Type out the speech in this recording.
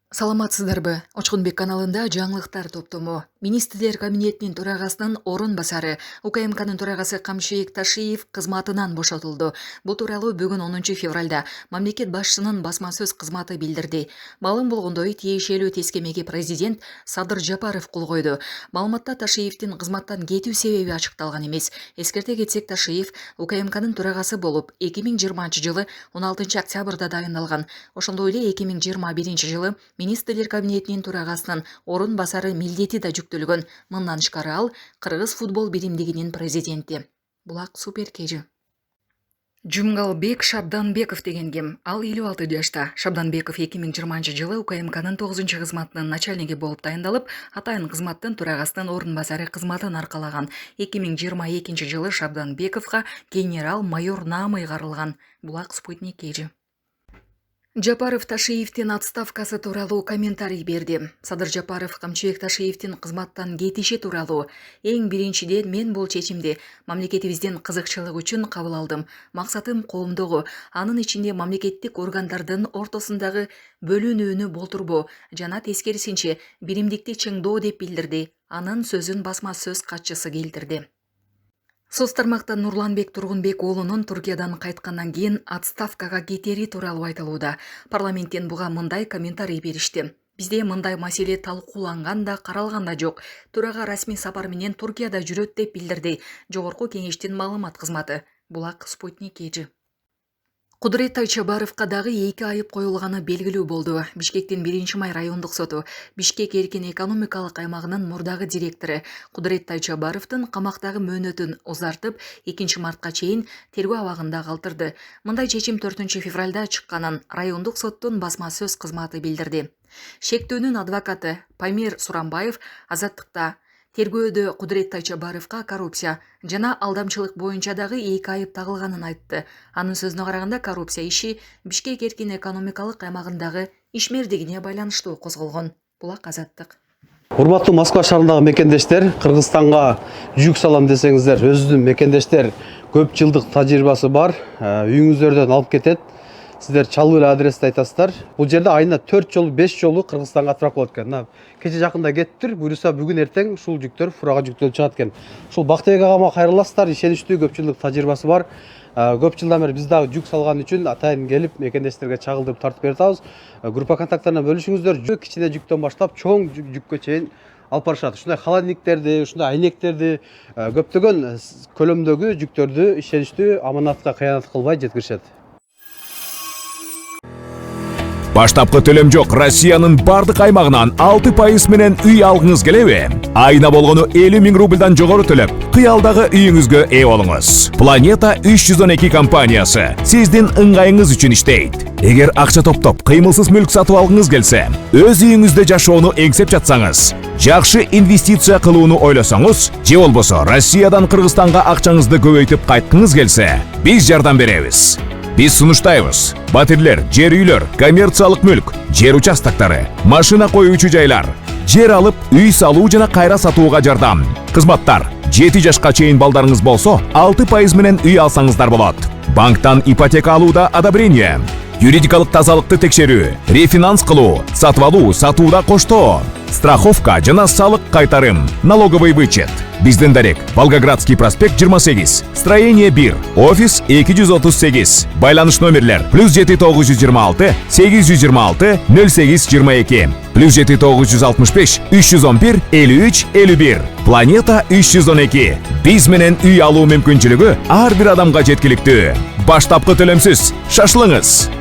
Саламатсыздарбы? Очкунбек каналында жаңылыктар топтому. Министрлер кабинетинин төрагасынын орун басары УКМКнын төрагасы Камшыбек Ташиев кызматынан бошотулду. Бул тууралуу бүгүн 10 февралда мамлекет башчысынын басма сөз кызматы билдирди. Маалым болгондой, тиешелүү тескемеге президент Садыр Жапаров кол койду. Маалыматта Ташиевдин кызматтан кетүү себеби ачыкталган эмес. Эскерте кетсек, Ташиев УКМКнын төрагасы болуп 2020 жылы 16 октябрда дайындалган. Ошондой эле 2021 жылы Министрлер кабинетинин төрагасынын орун басары милдети да жүктөлгөн. Мындан тышкары ал Кыргыз футбол биримдигинин президенти. Булак Суперкежи. Жумгалбек Шабданбеков деген ким? Ал 56 жашта. Шабданбеков 2020 жылы УКМКнын 9 кызматынын начальниги болуп дайындалып, атайын кызматтын төрагасынын орун басары кызматын аркалаган. 2022 жылы Шабданбековго генерал-майор наамы ыйгарылган. Булак Спутникежи. Жапаров Ташиевдин отставкасы тууралуу комментарий берди. Садыр Жапаров Камшыбек Ташиевдин кызматтан кетиши тууралуу: эң биринчиден мен бул чечимди мамлекетибиздин кызыкчылыгы үчүн кабыл алдым. Максатым коомдогу, анын ичинде мамлекеттик органдардын ортосундагы бөлүнүүнү болтурбоо жана тескерисинче биримдикти чыңдоо деп билдирди. Анын сөзүн басма сөз катчысы келтирди. Соц тармакта Нурланбек Тургунбек уулунун Туркиядан кайткандан кийин отставкага кетери тууралуу айтылууда. Парламенттен буга мындай комментарий беришти: Бизде мындай маселе талкууланган да каралган да жок. Төрага расмий сапар менен Туркияда жүрөт деп билдирди Жогорку кеңештин маалымат кызматы. Булак Спутникежи. Кудурет Тайчабаровка дагы 2 айып коюлганы белгилүү болду. Бишкектин 1-май райондук соту Бишкек эркин экономикалык аймагынын мурдагы директору Кудурет Тайчабаровдун камактагы мөөнөтүн узартып 2 мартка чейин тергөө абагында калтырды. Мындай чечим 4 февралда чыкканын райондук соттун басма сөз кызматы билдирди. Шектөөнүн адвокаты Памир Сурамбаев Азаттыкта тергөөдө Кудурет Тайчабаровга коррупция жана алдамчылык боюнча дагы 2 айып тагылганын айтты. Анын сөзүнө караганда, коррупция иши Бишкек эркин экономикалык аймагындагы ишмердигине байланыштуу козголгон. Булак Азаттык. Урматтуу Москва шаарындагы мекендештер, Кыргызстанга жүк салам десеңиздер, өзүнүн мекендештер көп жылдык тажрыйбасы бар, үйүңүздөрдөн алып кетет. Сиздер чалуу эле адрести айтасыздар. Бул жерде айына 4 жолу, 5 жолу Кыргызстанга отправка болот экен. Кече жакында кеттир, буюрса бүгүн эртең ушул жүктөр фурага жүктөлүп чыгат экен. Ушул Бактыбек агама кайрыласыздар, ишеничтүү, көп жылдык тажрыйбасы бар. Көп жылдан бери биз дагы жүк салган үчүн атайын келип мекендештерге чагылдырып тартып берип атабыз. Группа контакттарына бөлүшүңүздөр. Кичине жүктөн баштап чоң жүккө чейин алып барышат. Ушундай холодильниктерди, ушундай айнектерди, көптөгөн көлөмдөгү жүктөрдү ишеничтүү, аманатка кыянат кылбай жеткиришет. Баштапкы төлөм жок Россиянын бардык аймагынан 6% менен үй алгыңыз келеби? Айына болгону 50 000 рубльдан жогору төлөп, кыялдагы үйүңүзгө ээ болуңуз. Планета 312 компаниясы сиздин ыңгайыңыз үчүн иштейт. Эгер акча топтоп, кыймылсыз мүлк сатып алгыңыз келсе, өз үйүңүздө жашоону эңсеп жатсаңыз, жакшы инвестиция кылууну ойлосоңуз, же болбосо Россиядан Кыргызстанга акчаңызды көбөйтүп кайткыңыз келсе, биз жардам беребиз. Биз сунуштайбыз. Батирлер, жер үйлөр, коммерциялык мүлк, жер участоктары, машина коюучу жайлар, жер алып, үй салуу жана кайра сатууга жардам. Кызматтар: 7 жашка чейин балдарыңыз болсо, 6% менен үй алсаңыздар болот. Банктан ипотека алууда одобрение, юридикалык тазалыкты текшерүү, рефинанс кылуу, сатып алуу, сатууда коштоо, страховка жана салык кайтарым, налоговый вычет. Биздин дарек: Волгоградский проспект 28, строение 1, офис 238. Байланыш номерлер: +7926 826 0822, +7965 311 53 51. Планета 312. Биз менен үй алуу мүмкүнчүлүгү ар бир адамга жеткиликтүү. Баштапкы төлөмсүз. Шашылыңыз.